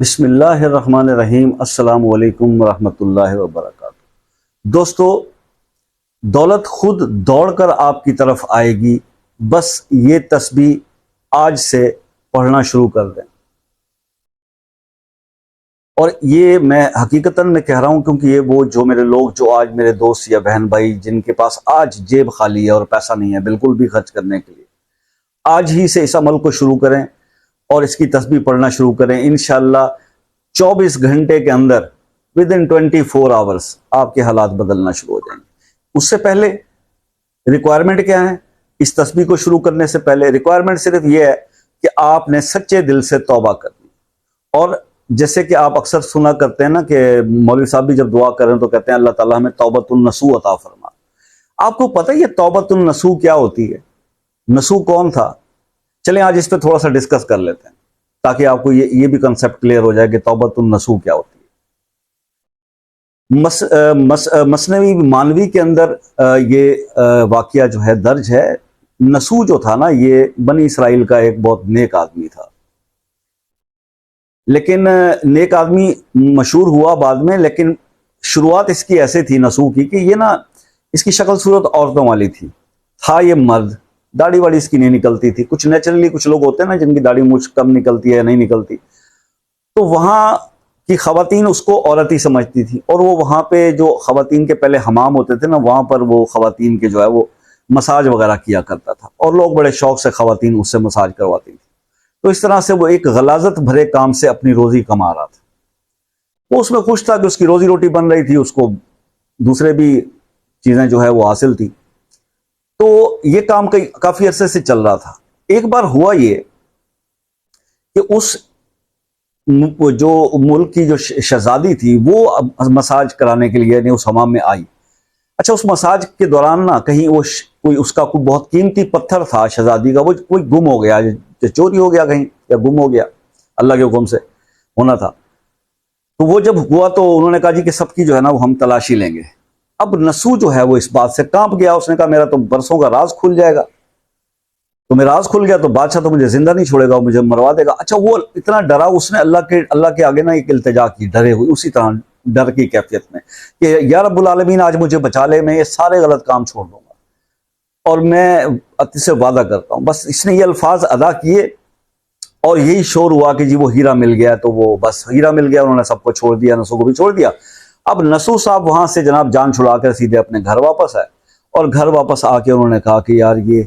بسم اللہ الرحمن الرحیم۔ السلام علیکم ورحمۃ اللہ وبرکاتہ۔ دوستو، دولت خود دوڑ کر آپ کی طرف آئے گی، بس یہ تسبیح آج سے پڑھنا شروع کر دیں۔ اور یہ میں حقیقتاً میں کہہ رہا ہوں کیونکہ یہ وہ جو میرے لوگ جو آج میرے دوست یا بہن بھائی جن کے پاس آج جیب خالی ہے اور پیسہ نہیں ہے بالکل بھی خرچ کرنے کے لیے، آج ہی سے اس عمل کو شروع کریں اور اس کی تسبیح پڑھنا شروع کریں۔ انشاءاللہ 24 گھنٹے کے اندر within 24 hours آپ کے حالات بدلنا شروع ہو جائیں گے۔ اس سے پہلے ریکوائرمنٹ کیا ہے؟ اس تسبیح کو شروع کرنے سے پہلے ریکوائرمنٹ صرف یہ ہے کہ آپ نے سچے دل سے توبہ کرنی۔ اور جیسے کہ آپ اکثر سنا کرتے ہیں نا کہ مولوی صاحب بھی جب دعا کریں تو کہتے ہیں اللہ تعالیٰ ہمیں توبۃ النصوح عطا فرما۔ آپ کو پتہ ہے یہ توبۃ النصوح کیا ہوتی ہے؟ نصوح کون تھا؟ چلیں آج اس پہ تھوڑا سا ڈسکس کر لیتے ہیں تاکہ آپ کو یہ بھی کنسیپٹ کلیئر ہو جائے کہ توبۃ النصوح کیا ہوتی ہے۔ مثنوی مانوی کے اندر یہ واقعہ جو ہے درج ہے۔ نصوح جو تھا نا، یہ بنی اسرائیل کا ایک بہت نیک آدمی تھا، لیکن نیک آدمی مشہور ہوا بعد میں، لیکن شروعات اس کی ایسے تھی نصوح کی کہ یہ نا اس کی شکل صورت عورتوں والی تھا یہ مرد، داڑھی واڑی اس کی نہیں نکلتی تھی۔ کچھ نیچرلی کچھ لوگ ہوتے ہیں نا جن کی داڑھی مجھ کم نکلتی ہے یا نہیں نکلتی، تو وہاں کی خواتین اس کو عورت ہی سمجھتی تھی، اور وہ وہاں پہ جو خواتین کے پہلے حمام ہوتے تھے نا، وہاں پر وہ خواتین کے جو ہے وہ مساج وغیرہ کیا کرتا تھا، اور لوگ بڑے شوق سے خواتین اس سے مساج کرواتی تھی۔ تو اس طرح سے وہ ایک غلاظت بھرے کام سے اپنی روزی کما رہا تھا۔ وہ اس میں خوش تھا کہ اس کی روزی روٹی بن رہی تھی، اس کو دوسرے بھی چیزیں جو ہے وہ حاصل تھی۔ تو یہ کام کافی عرصے سے چل رہا تھا۔ ایک بار ہوا یہ کہ اس جو ملک کی جو شہزادی تھی وہ مساج کرانے کے لیے اس حمام میں آئی۔ اچھا، اس مساج کے دوران نا کہیں وہ کوئی اس کا کوئی بہت قیمتی پتھر تھا شہزادی کا، وہ کوئی گم ہو گیا، چوری ہو گیا کہیں یا گم ہو گیا، اللہ کے حکم سے ہونا تھا۔ تو وہ جب ہوا تو انہوں نے کہا جی کہ سب کی جو ہے نا وہ ہم تلاشی لیں گے۔ اب نصوح جو ہے وہ اس بات سے کانپ گیا، اس نے کہا میرا تو برسوں کا راز کھل جائے گا، تو میرا راز کھل گیا تو بادشاہ تو مجھے زندہ نہیں چھوڑے گا، مجھے مروا دے گا۔ اچھا، وہ اتنا ڈرا، اس نے اللہ کے آگے نا ایک التجا کی ڈرے ہوئی، اسی طرح ڈر کی کیفیت میں کہ یا رب العالمین آج مجھے بچا لے، میں یہ سارے غلط کام چھوڑ دوں گا اور میں اس سے وعدہ کرتا ہوں۔ بس اس نے یہ الفاظ ادا کیے اور یہی شور ہوا کہ جی وہ ہیرا مل گیا، تو وہ بس ہیرا مل گیا، انہوں نے سب کو چھوڑ دیا، نصوح کو بھی چھوڑ دیا۔ اب نصوح صاحب وہاں سے جناب جان چھڑا کر سیدھے اپنے گھر واپس آئے، اور گھر واپس آ کے انہوں نے کہا کہ یار یہ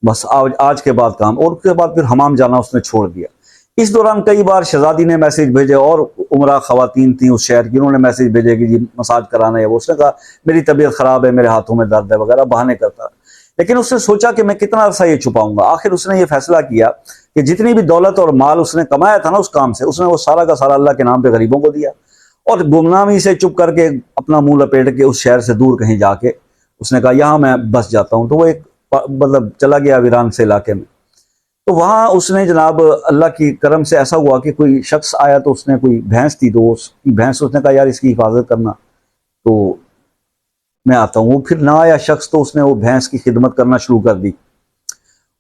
بس آج کے بعد کام، اور اس کے بعد پھر حمام جانا اس نے چھوڑ دیا۔ اس دوران کئی بار شہزادی نے میسج بھیجے، اور عمرہ خواتین تھیں اس شہر کی، انہوں نے میسج بھیجے کہ جی مساج کرانا ہے۔ وہ اس نے کہا میری طبیعت خراب ہے، میرے ہاتھوں میں درد ہے وغیرہ، بہانے کرتا۔ لیکن اس نے سوچا کہ میں کتنا عرصہ یہ چھپاؤں گا۔ آخر اس نے یہ فیصلہ کیا کہ جتنی بھی دولت اور مال اس نے کمایا تھا نا اس کام سے، اس نے وہ سارا کا سارا اللہ کے نام پہ غریبوں کو دیا، اور گمنامی سے چپ کر کے اپنا منہ لپیٹ کے اس شہر سے دور کہیں جا کے اس نے کہا یہاں میں بس جاتا ہوں۔ تو وہ ایک مطلب چلا گیا ویران سے علاقے میں۔ تو وہاں اس نے جناب اللہ کی کرم سے ایسا ہوا کہ کوئی شخص آیا، تو اس نے کوئی بھینس تھی، تو اس کی بھینس اس نے کہا یار اس کی حفاظت کرنا، تو میں آتا ہوں۔ وہ پھر نہ آیا شخص، تو اس نے وہ بھینس کی خدمت کرنا شروع کر دی،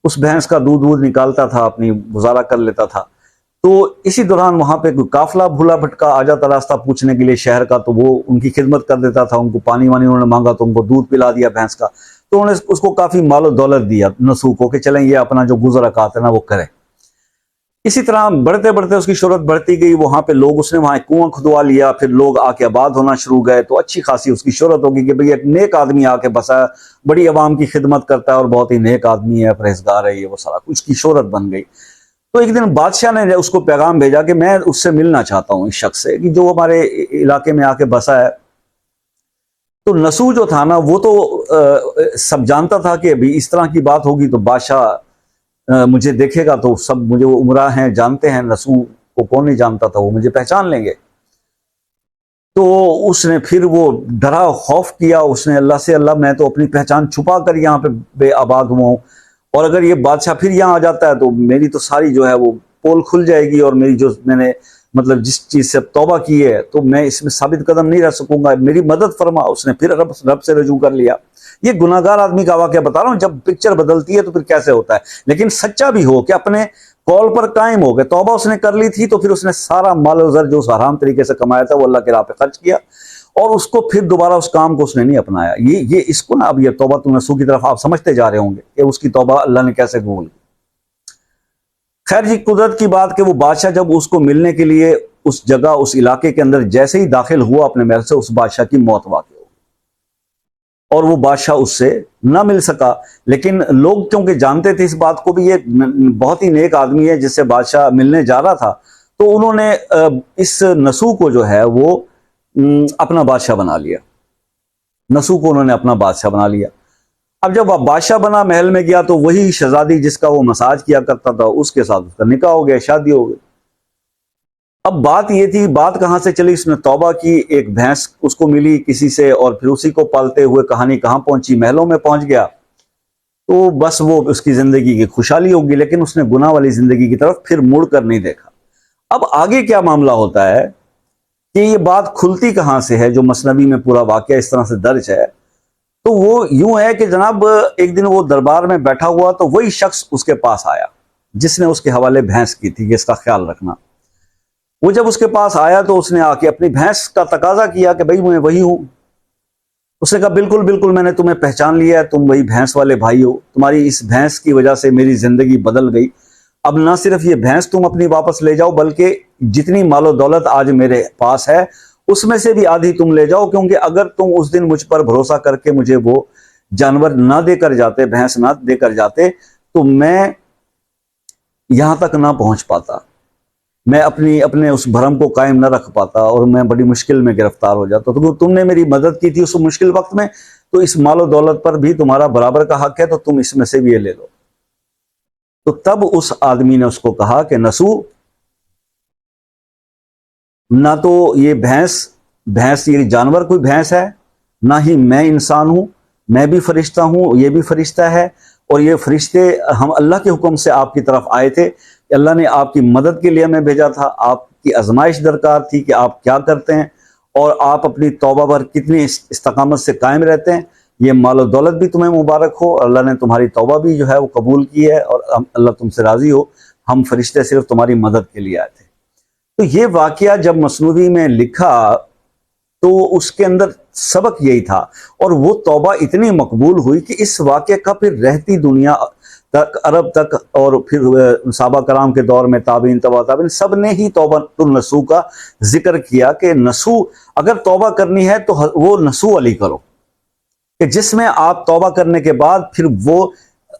اس بھینس کا دودھ نکالتا تھا، اپنی گزارا کر لیتا تھا۔ تو اسی دوران وہاں پہ کوئی قافلہ بھولا بھٹکا آ جاتا راستہ پوچھنے کے لیے شہر کا، تو وہ ان کی خدمت کر دیتا تھا، ان کو پانی وانی انہوں نے مانگا تو ان کو دودھ پلا دیا بھینس کا۔ تو انہوں نے اس کو کافی مال و دولت دیا نصوح کو کہ چلیں یہ اپنا جو گزر اوقات ہے نا وہ کرے۔ اسی طرح بڑھتے بڑھتے اس کی شہرت بڑھتی گئی، وہاں پہ لوگ، اس نے وہاں ایک کنواں کھدوا لیا، پھر لوگ آ کے آباد ہونا شروع گئے، تو اچھی خاصی اس کی شہرت ہوگی کہ بھئی ایک نیک آدمی آ کے بسا ہے، بڑی عوام کی خدمت کرتا ہے اور بہت ہی نیک آدمی ہے، پرہیزگار ہے، یہ وہ سارا کچھ کی شہرت بن گئی۔ تو ایک دن بادشاہ نے اس کو پیغام بھیجا کہ میں اس سے ملنا چاہتا ہوں، اس شخص سے کہ جو ہمارے علاقے میں آ کے بسا ہے۔ تو نصوح جو تھا نا وہ تو سب جانتا تھا کہ ابھی اس طرح کی بات ہوگی تو بادشاہ مجھے دیکھے گا تو سب مجھے وہ عمرہ ہیں جانتے ہیں، نصوح کو کون نہیں جانتا تھا، وہ مجھے پہچان لیں گے۔ تو اس نے پھر وہ ڈرا خوف کیا اس نے اللہ سے، اللہ میں تو اپنی پہچان چھپا کر یہاں پہ بے آباد ہوا ہوں، اور اگر یہ بادشاہ پھر یہاں آ جاتا ہے تو میری تو ساری جو ہے وہ پول کھل جائے گی، اور میری جو میں نے مطلب جس چیز سے توبہ کی ہے تو میں اس میں ثابت قدم نہیں رہ سکوں گا، میری مدد فرما۔ اس نے پھر رب سے رجوع کر لیا۔ یہ گناہگار آدمی کا واقعہ بتا رہا ہوں، جب پکچر بدلتی ہے تو پھر کیسے ہوتا ہے۔ لیکن سچا بھی ہو کہ اپنے कौल पर कायम हो गए। तौबा उसने कर ली थी तो फिर उसने सारा माल और ज़र जो उस हराम तरीके से कमाया था वो अल्लाह की राह पे खर्च किया, और उसको फिर दोबारा उस काम को उसने नहीं अपनाया। ये इसको ना, अब ये तौबा तुम नसूह की तरफ आप समझते जा रहे होंगे कि उसकी तौबा अल्लाह ने कैसे कबूल की। खैर जी, कुदरत की बात कि वो बादशाह जब उसको मिलने के लिए उस जगह, उस इलाके के अंदर जैसे ही दाखिल हुआ अपने महल से, उस बादशाह की मौत वाक़ हो गई और वो बादशाह उससे ना मिल सका। लेकिन लोग क्योंकि जानते थे इस बात को भी, ये बहुत ही नेक आदमी है जिससे बादशाह मिलने जा रहा था, तो उन्होंने इस नसूह को जो है वो अपना बादशाह बना लिया। नसूह को उन्होंने अपना बादशाह बना लिया। अब जब बादशाह बना, महल में गया, तो वही शहजादी जिसका वो मसाज किया करता था उसके साथ उसका निकाह हो गया, शादी हो गई। अब बात ये थी, बात कहाँ से चली, उसने तौबा की, एक भैंस उसको मिली किसी से, और फिर उसी को पालते हुए कहानी कहाँ पहुंची, महलों में पहुंच गया। तो बस वो उसकी जिंदगी की खुशहाली होगी, लेकिन उसने गुनाह वाली जिंदगी की तरफ फिर मुड़ कर नहीं देखा। अब आगे क्या मामला होता है कि ये बात खुलती कहाँ से है, जो मसनवी में पूरा वाकया इस तरह से दर्ज है। तो वो यूं है कि जनाब एक दिन वो दरबार में बैठा हुआ, तो वही शख्स उसके पास आया जिसने उसके हवाले भैंस की थी कि इसका ख्याल रखना। वो जब उसके पास आया तो उसने आके अपनी भैंस का तकाजा किया कि भाई मैं वही हूं। उसने कहा बिल्कुल बिल्कुल, मैंने तुम्हें पहचान लिया है, तुम वही भैंस वाले भाई हो, तुम्हारी इस भैंस की वजह से मेरी जिंदगी बदल गई। अब ना सिर्फ ये भैंस तुम अपनी वापस ले जाओ, बल्कि जितनी मालो दौलत आज मेरे पास है उसमें से भी आधी तुम ले जाओ, क्योंकि अगर तुम उस दिन मुझ पर भरोसा करके मुझे वो जानवर ना देकर जाते, भैंस ना देकर जाते, तो मैं यहां तक ना पहुंच पाता, मैं अपने उस भरम को कायम ना रख पाता और मैं बड़ी मुश्किल में गिरफ्तार हो जाता। तो तुमने मेरी मदद की थी उस मुश्किल वक्त में, तो इस मालो दौलत पर भी तुम्हारा बराबर का हक है, तो तुम इसमें से भी ये ले लो। तो तब उस आदमी ने उसको कहा कि नसूह, ना तो ये भैंस ये जानवर कोई भैंस है, ना ही मैं इंसान हूं, मैं भी फरिश्ता हूं, ये भी फरिश्ता है, और ये फरिश्ते हम अल्लाह के हुक्म से आपकी तरफ आए थे। अल्लाह ने आपकी मदद के लिए हमें भेजा था, आपकी आजमाइश दरकार थी कि आप क्या करते हैं और आप अपनी तौबा पर कितनी इस्तकामत से कायम रहते हैं। ये मालो दौलत भी तुम्हें मुबारक हो, अल्लाह ने तुम्हारी तौबा भी जो है वो कबूल की है, और अल्लाह तुमसे राजी हो, हम फरिश्ते सिर्फ तुम्हारी मदद के लिए आए थे। तो ये वाकया जब मसनवी में लिखा तो उसके अंदर सबक यही था, और वो तौबा इतनी मकबूल हुई कि इस वाकये का फिर रहती दुनिया तक, अरब तक, और फिर सहाबा कराम के दौर में ताबीन, तबा ताबीन, सब ने ही तौबातुन नसूह का जिक्र किया कि नसूह अगर तौबा करनी है तो वो नसूह अली करो, कि जिसमें आप तौबा करने के बाद फिर वो,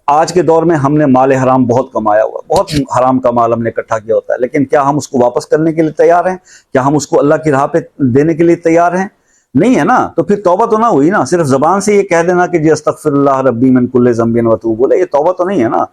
आज के दौर में हमने माल हराम बहुत कमाया हुआ, बहुत हराम का माल हमने इकट्ठा किया होता है, लेकिन क्या हम उसको वापस करने के लिए तैयार हैं? क्या हम उसको अल्लाह की राह पे देने के लिए तैयार हैं? नहीं है ना। तो फिर तौबा तो ना हुई ना। सिर्फ जबान से ये कह देना कि जी अस्तगफिरुल्लाह रब्बी मिन कुल्लि ज़ंबिन व तूब, बोले, ये तौबा तो नहीं है ना।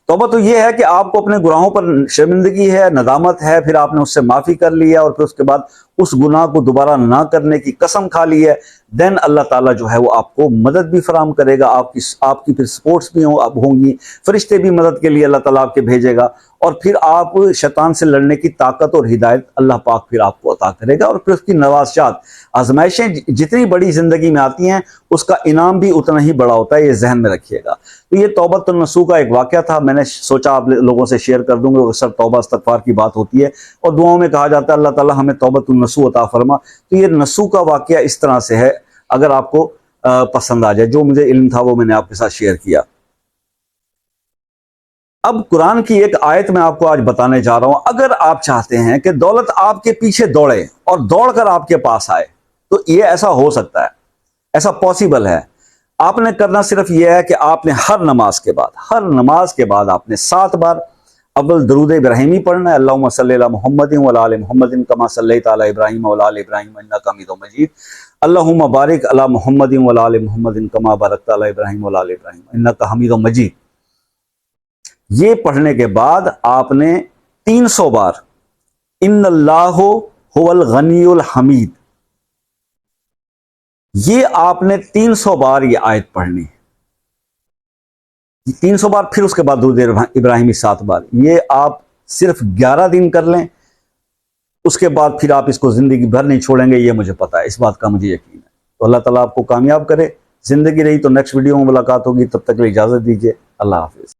तौबा तो ये है कि आपको अपने गुनाहों पर शर्मिंदगी है, नदामत है, फिर आपने उससे माफ़ी कर लिया और फिर उसके बाद उस गुनाह को दोबारा ना करने की कसम खा ली है। देन अल्लाह ताला जो है वो आपको मदद भी फराम करेगा, आपकी फिर सपोर्ट्स भी होंगी, फरिश्ते भी मदद के लिए अल्लाह ताला आपके भेजेगा, और फिर आप शैतान से लड़ने की ताकत और हिदायत अल्लाह पाक फिर आपको अता करेगा। और फिर उसकी नवाज़ात, आजमाइशें जितनी बड़ी ज़िंदगी में आती हैं उसका इनाम भी उतना ही बड़ा होता है, ये जहन में रखिएगा। तो ये तौबतुन नसूह का एक वाक़या था, मैंने सोचा आप लोगों से शेयर कर दूंगा। अक्सर तौबा इस्तग़फ़ार की बात होती है और दुआओं में कहा जाता है अल्लाह ताला हमें तौबतुन नसूह अता फरमा। तो ये नसूह का वाक़या इस तरह से है, अगर आपको पसंद आ जाए, जो मुझे इल्म था वो मैंने आपके साथ शेयर किया। अब कुरान की एक आयत मैं आपको आज बताने जा रहा हूं। अगर आप चाहते हैं कि दौलत आपके पीछे दौड़े और दौड़कर आपके पास आए, तो ये ऐसा हो सकता है, ऐसा पॉसिबल है। आपने करना सिर्फ यह है कि आपने हर नमाज के बाद आपने 7 बार अव्वल दरूद इब्राहिमी पढ़ना है, अल्लाहुम्मा सल्ली अला मुहम्मदिन व अला आलि मुहम्मदिन कमा सल्लैता अला इब्राहीम व अला आलि इब्राहीम इन्नका हमीदुम मजीद, अल्लाहुम्मा बारिक अला मुहम्मदिन व अला आलि मुहम्मदिन कमा बारकता अला इब्राहीम व अला आलि इब्राहीम इन्नका हमीदुम मजीद। ये पढ़ने के बाद आपने 300 बार इन्नल्लाहु हुवल गनियुल हमीद, ये आपने 300 बार ये आयत पढ़नी, 300 बार, फिर उसके बाद दुरूद इब्राहिमी 7 बार। ये आप सिर्फ 11 दिन कर लें, उसके बाद फिर आप इसको जिंदगी भर नहीं छोड़ेंगे, ये मुझे पता है, इस बात का मुझे यकीन है। तो अल्लाह ताला आपको कामयाब करे। जिंदगी रही तो नेक्स्ट वीडियो में मुलाकात होगी, तब तक के लिए इजाजत दीजिए। अल्लाह हाफिज।